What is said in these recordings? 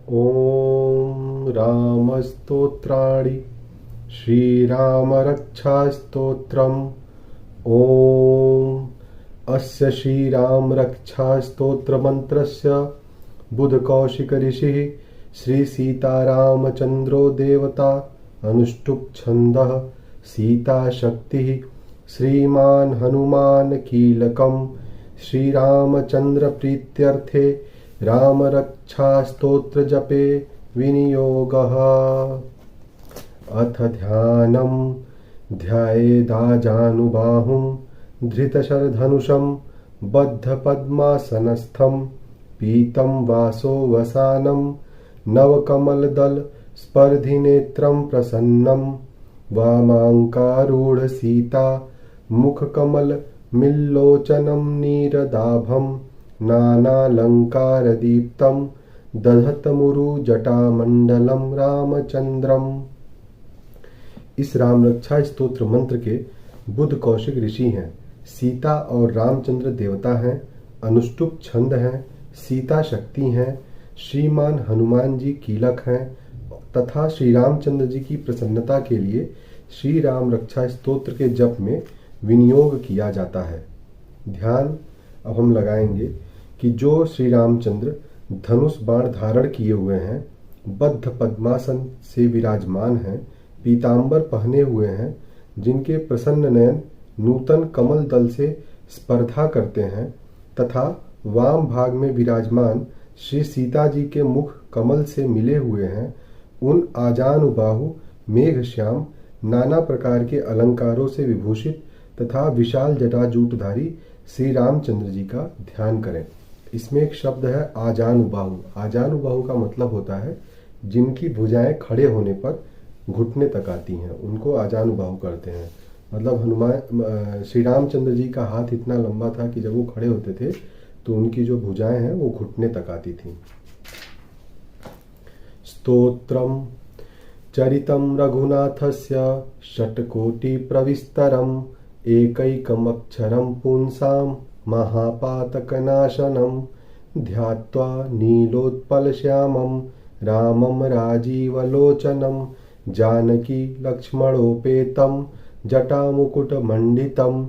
ॐ रामस्तोत्राणि श्रीरामरक्षास्तोत्रम्। ॐ अस्य श्रीरामरक्षास्तोत्रमन्त्रस्य बुधकौशिक ऋषिः श्रीसीतारामचन्द्रो देवता अनुष्टुप् छन्दः सीताशक्तिः श्रीमान् हनुमान् कीलकम् श्रीरामचन्द्र प्रीत्यर्थे रामरक्षास्तोत्र जपे विनियोगः। अथ ध्यानं ध्यायेदाजानुबाहुं धृतशरधनुषं बद्धपद्मासनस्थं पीतं वासो वसानं नवकमलदल स्पर्धिनेत्रं प्रसन्नं वामाङ्कारूढ सीता मुखकमल मिल्लोचनं नीरदाभं नानालंकारदीप्तं दधतमुरु जटामंडलम रामचंद्रम। इस राम रक्षा स्तोत्र मंत्र के बुध कौशिक ऋषि हैं, सीता और रामचंद्र देवता हैं, अनुष्टुप छंद हैं, सीता शक्ति हैं, श्रीमान हनुमान जी कीलक हैं तथा श्री रामचंद्र जी की प्रसन्नता के लिए श्री राम रक्षा स्तोत्र के जप में विनियोग किया जाता है। ध्यान अब हम लगाएंगे कि जो श्री रामचंद्र धनुष बाण धारण किए हुए हैं, बद्ध पद्मासन से विराजमान हैं, पीतांबर पहने हुए हैं, जिनके प्रसन्न नयन नूतन कमल दल से स्पर्धा करते हैं तथा वाम भाग में विराजमान श्री सीता जी के मुख कमल से मिले हुए हैं, उन आजानुबाहु मेघश्याम नाना प्रकार के अलंकारों से विभूषित तथा विशाल जटाजूटधारी श्री रामचंद्र जी का ध्यान करें। इसमें एक शब्द है आजानुबाहु। आजानुबाहु का मतलब होता है जिनकी भुजाएं खड़े होने पर घुटने तक आती हैं, उनको आजानुबाहु करते हैं। मतलब हनुमान श्री रामचंद्र जी का हाथ इतना लंबा था कि जब वो खड़े होते थे तो उनकी जो भुजाएं हैं वो घुटने तक आती थी। स्तोत्रम चरितं रघुनाथस्य षट्कोटि प्रविस्तरम् एकैकमक्षरं पुंसां महापातकनाशनं ध्यात्वा नीलोत्पलश्यामं रामं राजीवलोचनं जानकी लक्ष्मणोपेतं जटामुकुटमण्डितं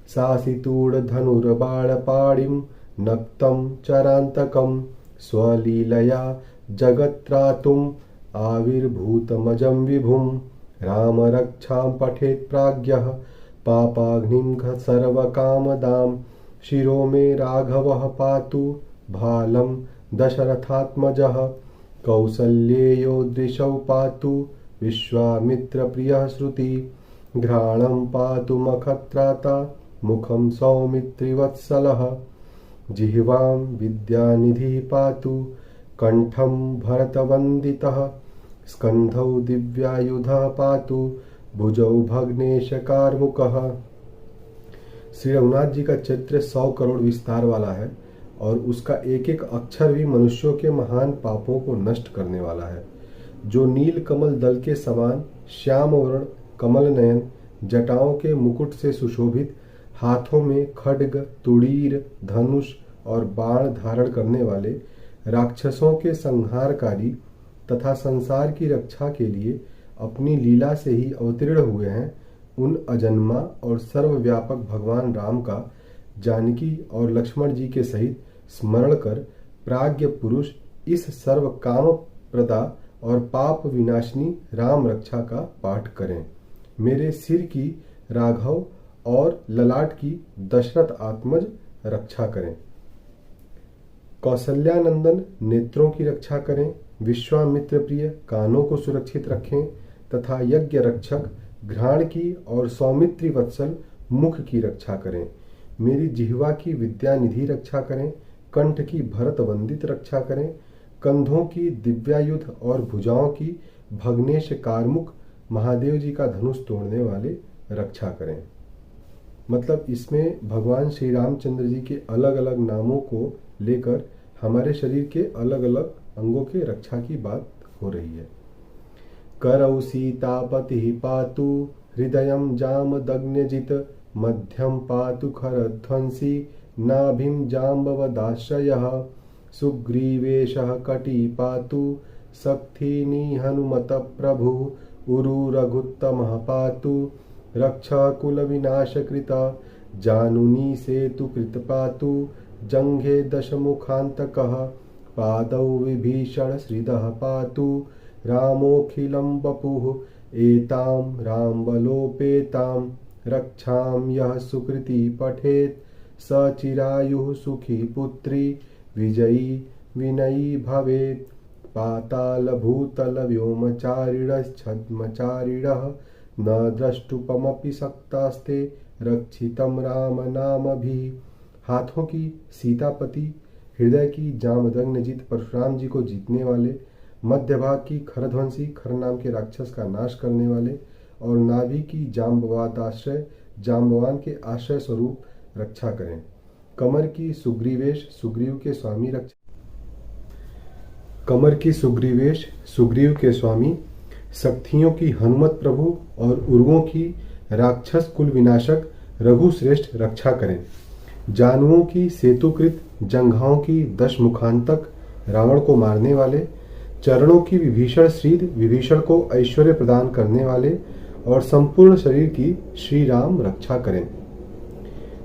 सासितूढधनुर्बाणपाणिं नक्तं चरान्तकं स्वलीलया जगत्त्रातुम् आविर्भूतमजं विभुं रामरक्षां पठेत् प्राज्ञः पापाग्निं सर्वकामदां शिरो मे राघवः पातु भालं दशरथात्मजः कौसल्येयो दृशौ पातु विश्वामित्रप्रियः श्रुति घ्राणं पातु मखत्राता मुखं सौमित्रिवत्सलः जिह्वां विद्यानिधिः पातु कंठं भरतवन्दितः स्कन्धौ दिव्यायुधः पातु भुजौ भग्नेशकारमुकः। श्री रघुनाथ जी का चरित्र 100 करोड़ विस्तार वाला है और उसका एक एक अक्षर भी मनुष्यों के महान पापों को नष्ट करने वाला है। जो नील कमल दल के समान श्याम वर्ण कमल नयन जटाओं के मुकुट से सुशोभित, हाथों में खड्ग तुड़ीर धनुष और बाण धारण करने वाले, राक्षसों के संहारकारी तथा संसार की रक्षा के लिए अपनी लीला से ही अवतीर्ण हुए हैं, उन अजन्मा और सर्वव्यापक भगवान राम का जानकी और लक्ष्मण जी के सहित स्मरण कर प्राज्ञ पुरुष इस सर्व काम प्रदा और पाप विनाशिनी राम रक्षा का पाठ करें। मेरे सिर की राघव और ललाट की दशरथ आत्मज रक्षा करें। कौसल्यानंदन नेत्रों की रक्षा करें। विश्वामित्र प्रिय कानों को सुरक्षित रखें तथा यज्ञ रक्षक घ्राण की और सौमित्री वत्सल मुख की रक्षा करें। मेरी जिह्वा की विद्यानिधि रक्षा करें। कंठ की भरत वंदित रक्षा करें। कंधों की दिव्यायुध और भुजाओं की भग्नेश कारमुक महादेव जी का धनुष तोड़ने वाले रक्षा करें। मतलब इसमें भगवान श्री रामचंद्र जी के अलग अलग नामों को लेकर हमारे शरीर के अलग अलग अंगों के रक्षा की बात हो रही है। करौ सीतापति पातु हृदयं जामदग्न्यजित मध्यम पातु खरध्वंसी नाभिं जाम्बवदाश्रयः सुग्रीवेशः कटी पातु शक्तिनी हनुमत प्रभु उरु रघुत्तमः पातु रक्षाकुलविनाशकृत जानुनी सेतुकृत पातु जंघे दशमुखान्तकः पादौ विभीषणश्रिदः पातु रामोऽखिलं वपुः एतां रामबलोपेतां रक्षां यः सुकृती पठेत् स चिरायुः सुखी पुत्री विजयी विनयी भवेत् पातालभूतलव्योमचारिणश्छद्मचारिणः न द्रष्टुपमपि शक्तास्ते रक्षितं राम नामभिः। हाथों की सीतापति, हृदय की जामदग्नजित परशुराम जी को जीतने वाले, मध्य भाग की खरध्वंसी खर नाम के राक्षस का नाश करने वाले और नाभि की जाम्बवादाश्रय जाम्बवान के आश्रय स्वरूप रक्षा करें। कमर की सुग्रीवेश सुग्रीव के स्वामी सुग्रीव के स्वामी, शक्तियों की हनुमत प्रभु और उर्वों की राक्षस कुल विनाशक रघुश्रेष्ठ रक्षा करें। जानुओं की सेतुकृत, जंघाओं की दशमुखांतक, रावण को मारने वाले, चरणों की विभीषण श्रीद, विभीषण को ऐश्वर्य प्रदान करने वाले और संपूर्ण शरीर की श्री राम रक्षा करें।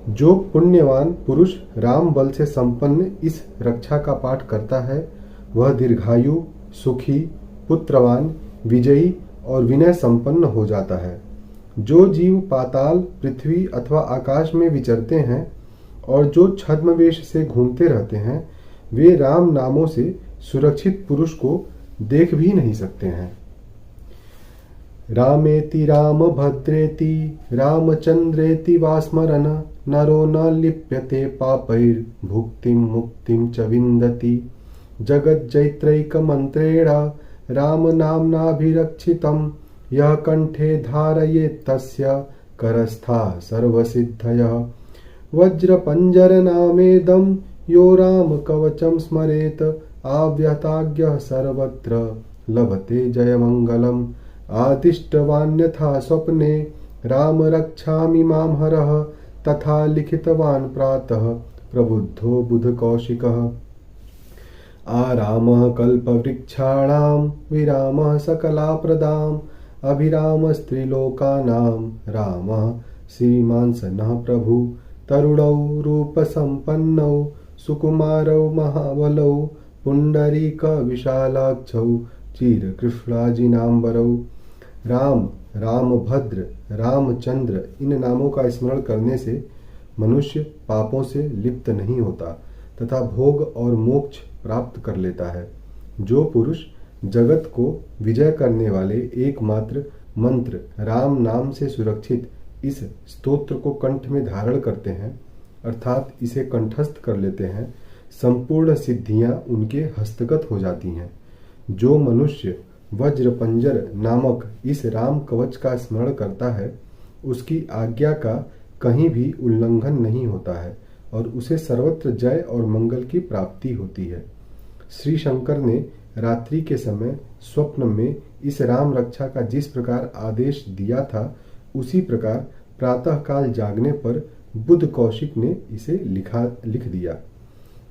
जो पुण्यवान पुरुष राम बल से संपन्न इस रक्षा का पाठ करता है वह दीर्घायु, सुखी, पुत्रवान, विजयी और विनय संपन्न हो जाता है। जो जीव पाताल, पृथ्वी अथवा आकाश में विचरते हैं और जो छद्मवेश से घूमते रहते हैं वे राम नामों से सुरक्षित पुरुष को देख भी नहीं सकते हैं। रामेति रामभद्रेति रामचंद्रेति वा स्मरन् नरो न लिप्यते पापैर्भुक्तिं मुक्तिं च विन्दति। जगज्जैत्रैकमन्त्रेण रामनाम्नाभिरक्षितं यः कंठे धारयेत् तस्य करस्थाः सर्वसिद्धयः। वज्रपञ्जरनामेदं यो रामकवचं स्मरेत् आव्यताज्ञः सर्वत्र लभते जयमङ्गलम्। आदिष्टवान्यथा स्वप्ने राम रक्षामि मां हरः तथा लिखितवान् प्रातः प्रबुद्धो बुधकौशिकः। आरामः कल्पवृक्षाणां विरामः सकलाप्रदाम् अभिरामस्त्रिलोकानां रामः श्रीमान् स नः प्रभु। तरुणौ रूपसम्पन्नौ सुकुमारौ महाबलौ पुण्डरीक विशालाक्षौ चिरकृष्णाजिनाम्बरौ। राम, रामभद्र, रामचंद्र इन नामों का स्मरण करने से मनुष्य पापों से लिप्त नहीं होता तथा भोग और मोक्ष प्राप्त कर लेता है। जो पुरुष जगत को विजय करने वाले एकमात्र मंत्र राम नाम से सुरक्षित इस स्तोत्र को कंठ में धारण करते हैं अर्थात इसे कंठस्थ कर लेते हैं, संपूर्ण सिद्धियां उनके हस्तगत हो जाती हैं। जो मनुष्य वज्रपंजर नामक इस राम कवच का स्मरण करता है उसकी आज्ञा का कहीं भी उल्लंघन नहीं होता है और उसे सर्वत्र जय और मंगल की प्राप्ति होती है। श्री शंकर ने रात्रि के समय स्वप्न में इस राम रक्षा का जिस प्रकार आदेश दिया था उसी प्रकार प्रातः काल जागने पर बुध कौशिक ने इसे लिख दिया।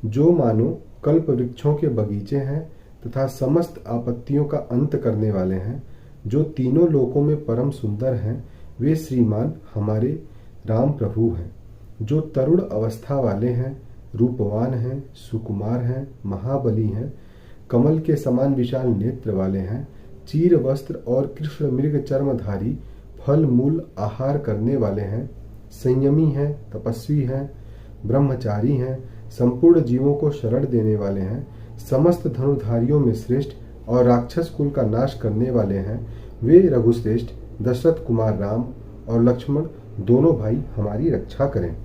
जो मानो कल्प वृक्षों के बगीचे हैं तथा समस्त आपत्तियों का अंत करने वाले हैं, जो तीनों लोकों में परम सुंदर हैं, वे श्रीमान हमारे राम प्रभु हैं। जो तरुण अवस्था वाले हैं, रूपवान हैं, सुकुमार हैं, महाबली हैं, कमल के समान विशाल नेत्र वाले हैं, चीर वस्त्र और कृष्ण मृग चर्मधारी फल मूल आहार करने वाले हैं, संयमी हैं, तपस्वी हैं, ब्रह्मचारी हैं, संपूर्ण जीवों को शरण देने वाले हैं, समस्त धनुर्धारियों में श्रेष्ठ और राक्षस कुल का नाश करने वाले हैं, वे रघुश्रेष्ठ दशरथ कुमार राम और लक्ष्मण दोनों भाई हमारी रक्षा करें।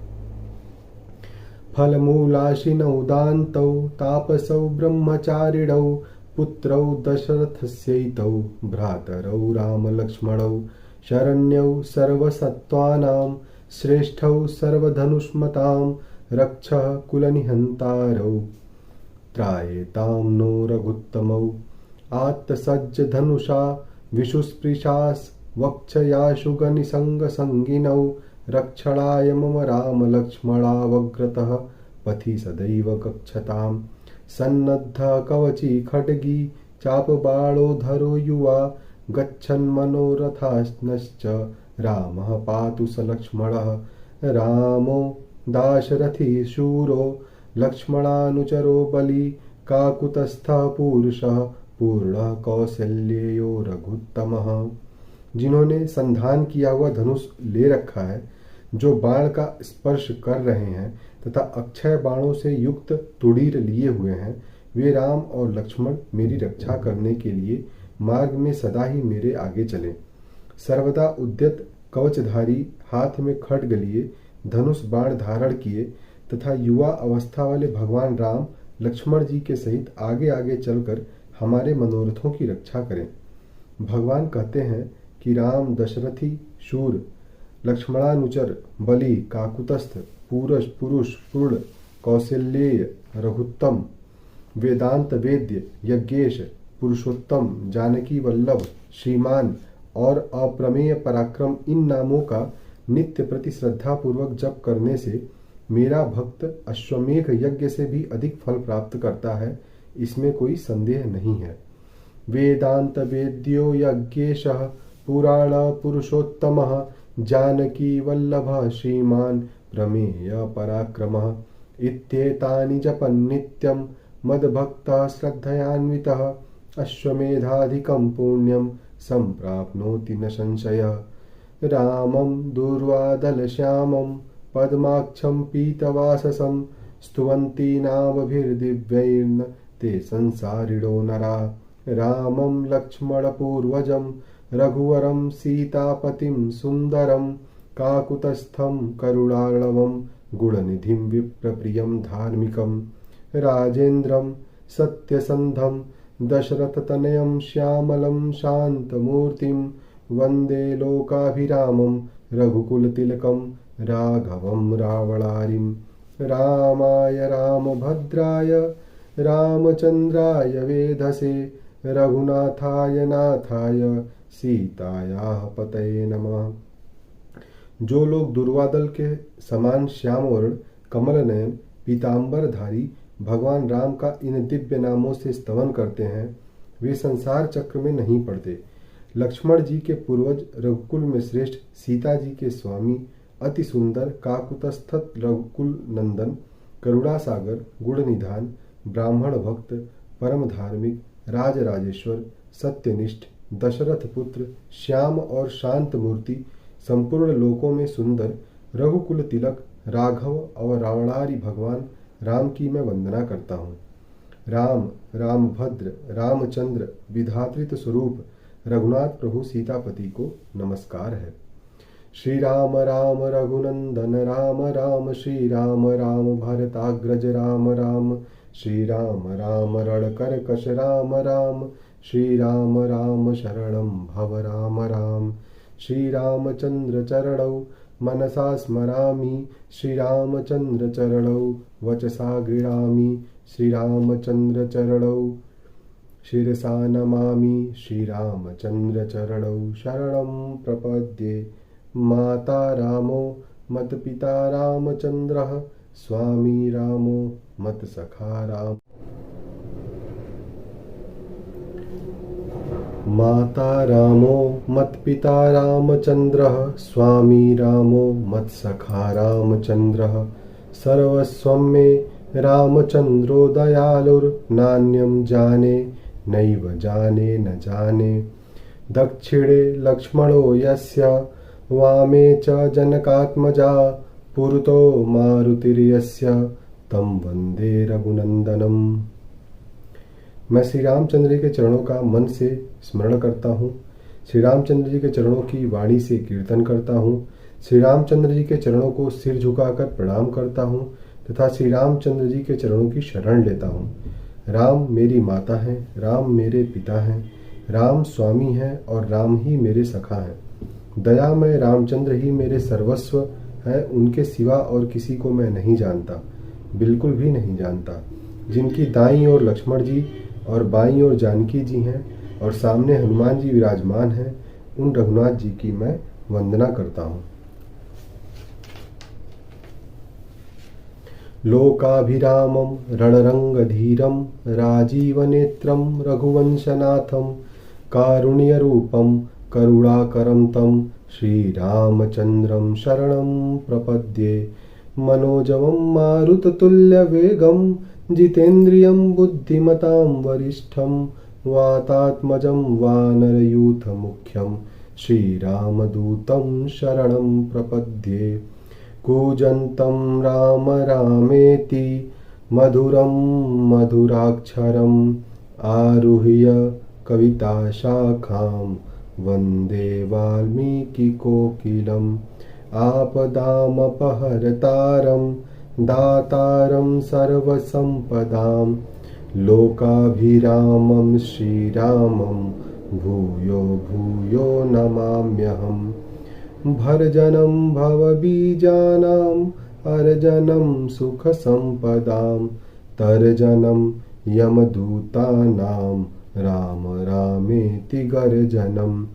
फलमूलाशिनौ दान्तौ तापसौ ब्रह्मचारिणौ पुत्रौ दशरथस्यैतौ भ्रातरौ राम लक्ष्मणौ शरण्यौ सर्वसत्त्वानां श्रेष्ठौ सर्वधनुष्मतां रक्षः कुलनिहन्तारौ त्रायेतां नो रघुत्तमौ। आत्तसज्ज धनुषा विशुस्पृशास् वक्षयाशु गनिसंगसंगिनौ रक्षणाय मम राम लक्ष्मणावग्रतः पथि सदैव गच्छताम्। सन्नद्ध कवची खड्गी चापबाणो धरो युवा गच्छन् मनोरथाश्च रामः पातु स लक्ष्मणः रामो दाशरथी शूरो लक्ष्मणानुचरो बली काकुतस्थः पुरुषः पूर्णः कौशल्यो रघुत्तमः। जिन्होंने संधान किया हुआ धनुष ले रखा है, जो बाण का स्पर्श कर रहे हैं तथा अक्षय बाणों से युक्त तुड़ीर लिए हुए हैं, वे राम और लक्ष्मण मेरी रक्षा करने के लिए मार्ग में सदा ही मेरे आगे चले। सर्वदा उद्यत कवचधारी, हाथ में खड्ग लिए, धनुष बाण धारण किए तथा युवा अवस्था वाले भगवान राम लक्ष्मण जी के सहित आगे आगे चलकर हमारे मनोरथों की रक्षा करें। भगवान कहते हैं कि राम दशरथी शूर, लक्ष्मणानुचर बली, काकुतस्थ पुरुष पूर्ण, कौशल्येय रघुत्तम, वेदांत वेद्य, यज्ञेश, पुरुषोत्तम, जानकी वल्लभ, श्रीमान और अप्रमेय पराक्रम, इन नामों का नित्य प्रति श्रद्धा पूर्वक जप करने से मेरा भक्त अश्वमेघ यज्ञ से भी अधिक फल प्राप्त करता है, इसमें कोई संदेह नहीं है। वेदांत वेद्यो यज्ञेशः पुराण पुरुषोत्तमः जानकी वल्लभः श्रीमान प्रमेय पराक्रमः इत्येतानि जपन् नित्यं मद्भक्तः श्रद्धयान्वितः अश्वमेधाधिकं पुण्यं सम्प्राप्नोति न संशयः। रामं दूर्वादलश्यामं पद्माक्षं पीतवाससं स्तुवन्ति नामभिर्दिव्यैर्न ते संसारिणो नरा। रामं लक्ष्मणपूर्वजं रघुवरं सीतापतिं सुन्दरं काकुतस्थं करुणार्णवं गुणनिधिं विप्रप्रियं धार्मिकं राजेन्द्रं सत्यसन्धं दशरथतनयं श्यामलं शान्तमूर्तिं वन्दे लोकाभिरामं रघुकुलतिलकं राघवं रावणारिं। रामाय रामभद्राय रामचन्द्राय वेधसे रघुनाथाय नाथाय सीतायाः पतये नमः। जो लोग दुर्वादल के समान श्याम वर्ण, कमल नयन, पीतांबरधारी भगवान राम का इन दिव्य नामों से स्तवन करते हैं, वे संसार चक्र में नहीं पड़ते। लक्ष्मण जी के पूर्वज, रघुकुल में श्रेष्ठ सीता जी के स्वामी, अति सुंदर काकुतस्थ रघुकुल नंदन, करुणा सागर, गुण निधान, ब्राह्मण भक्त, परम धार्मिक, राजराजेश्वर, सत्यनिष्ठ, दशरथ पुत्र, श्याम और शांत मूर्ति, संपूर्ण लोकों में सुंदर, रघुकुल तिलक, राघव और रावणारी भगवान राम की मैं वंदना करता हूँ। राम, रामभद्र, रामचंद्र, विधातृत स्वरूप रघुनाथ प्रभु सीतापति को नमस्कार है। श्री राम राम रघुनंदन राम राम, श्री राम राम भरताग्रज राम राम, श्री राम राम रणकरकश राम राम, श्री राम राम शरणं भव राम राम। श्री रामचंद्र चरणौ मनसा स्मरामि, श्री रामचंद्र चरणौ वचसा गृणामि, श्री रामचंद्र चरणौ शिरसा नमामि, श्री रामचंद्र चरणौ शरणं प्रपद्ये। माता रामो मत पिता रामचंद्रः, स्वामी रामो मत सखा राम। माता रामो मत पिता रामचंद्रः, स्वामी रामो मत सखा रामचंद्रः। सर्वस्वं मे रामचंद्रो दयालुर्नान्यं जाने नैव जाने न जाने। दक्षिणे लक्ष्मणो यस्य वामे च जनकात्मजा, पुरतो मारुतिर्यस्य तं वंदे रघुनंदनम। मैं श्री रामचंद्र जी के चरणों का मन से स्मरण करता हूँ, श्री रामचंद्र जी के चरणों की वाणी से कीर्तन करता हूँ, श्री रामचंद्र जी के चरणों को सिर झुकाकर प्रणाम करता हूँ तथा श्री रामचंद्र जी के चरणों की शरण लेता हूँ। राम मेरी माता हैं, राम मेरे पिता हैं, राम स्वामी हैं और राम ही मेरे सखा हैं। दयामय रामचंद्र ही मेरे सर्वस्व हैं, उनके सिवा और किसी को मैं नहीं जानता, बिल्कुल भी नहीं जानता। जिनकी दाईं ओर लक्ष्मण जी और बाईं ओर जानकी जी हैं और सामने हनुमान जी विराजमान हैं, उन रघुनाथ जी की मैं वंदना करता हूँ। लोकाभिरामं रणरङ्गधीरं राजीवनेत्रं रघुवंशनाथं कारुण्यरूपं करुणाकरं तं श्रीरामचन्द्रं शरणं प्रपद्ये। मनोजवं मारुततुल्यवेगं जितेन्द्रियं बुद्धिमतां वरिष्ठं वातात्मजं वानरयूथमुख्यं श्रीरामदूतं शरणं प्रपद्ये। कूजन्तं राम रामेति मधुरं मधुराक्षरम् आरुह्य कविताशाखां वन्दे वाल्मीकिकोकिलम्। आपदामपहर्तारं दातारं सर्वसम्पदां लोकाभिरामं श्रीरामं भूयो भूयो नमाम्यहम्। भर्जनं भवबीजानाम् अर्जनं सुखसम्पदां तर्जनं यमदूतानां राम रामेति गर्जनम्।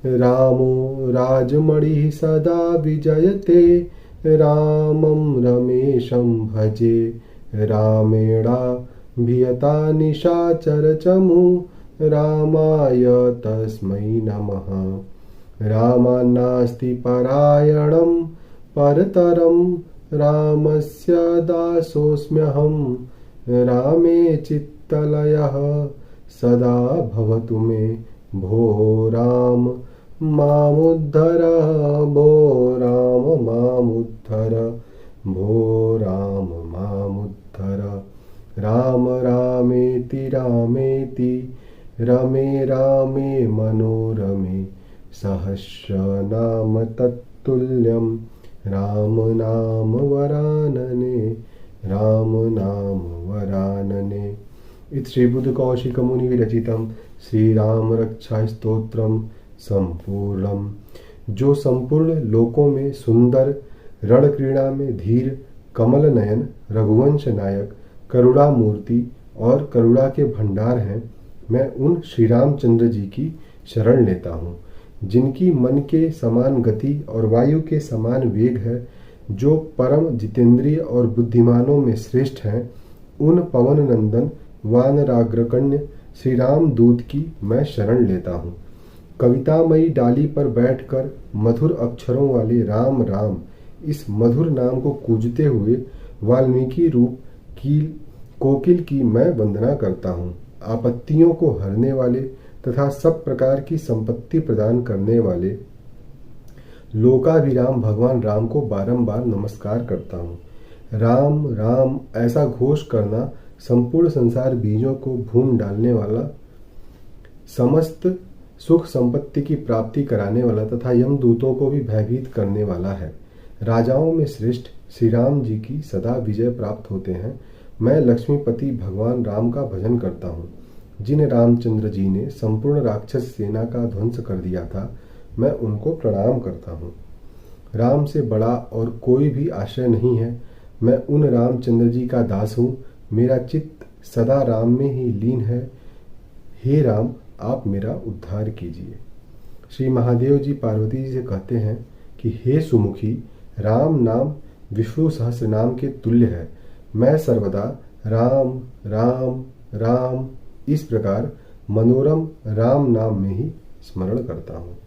रामो राजमणिः सदा विजयते रामं रमेशं भजे। रामेणाभियता निशाचरचमु रामाय तस्मै नमः। रामान्नास्ति परायणं परतरं रामस्य दासोऽस्म्यहं। रामे चित्तलयः सदा भवतु मे भो राम मामुद्धर भो राम मामुद्धर भो राम मामुद्धर। राम रामेति रामेति रमे रामे मनोरमे सहस्रनाम तत्तुल्यं राम नाम वरानने राम नाम वरानने। इति श्रीबुद्धकौशिकमुनि विरचितं श्रीराम रक्षा स्तोत्रम संपूर्णम। जो संपूर्ण लोकों में सुंदर, रण क्रीड़ा में धीर, कमल नयन, रघुवंश नायक, करुणा मूर्ति और करुणा के भंडार हैं, मैं उन श्री रामचंद्र जी की शरण लेता हूँ, जिनकी मन के समान गति और वायु के समान वेग है, जो परम जितेंद्रिय और बुद्धिमानों में श्रेष्ठ हैं। उन पवन नंदन वानराग्रकण्य श्री राम दूत की मैं शरण लेता हूँ। कवितामयी डाली पर बैठकर मधुर अक्षरों वाले राम राम इस मधुर नाम को कूजते हुए वाल्मीकि रूप की कोकिल की मैं वंदना करता हूँ। आपत्तियों को हरने वाले तथा सब प्रकार की संपत्ति प्रदान करने वाले लोकाभिराम भगवान राम को बारंबार नमस्कार करता हूँ। राम राम ऐसा घोष करना संपूर्ण संसार बीजों को भून डालने वाला, समस्त सुख संपत्ति की प्राप्ति कराने वाला तथा यमदूतों को भी भयभीत करने वाला है। राजाओं में श्रेष्ठ श्री राम जी की सदा विजय प्राप्त होते हैं। मैं लक्ष्मीपति भगवान राम का भजन करता हूँ। जिन रामचंद्र जी ने संपूर्ण राक्षस सेना का ध्वंस कर दिया था, मैं उनको प्रणाम करता हूँ। राम से बड़ा और कोई भी आश्रय नहीं है। मैं उन रामचंद्र जी का दास हूँ। मेरा चित्त सदा राम में ही लीन है। हे राम, आप मेरा उद्धार कीजिए। श्री महादेव जी पार्वती जी से कहते हैं कि हे सुमुखी, राम नाम विष्णु सहस्र नाम के तुल्य है। मैं सर्वदा राम राम राम इस प्रकार मनोरम राम नाम में ही स्मरण करता हूँ।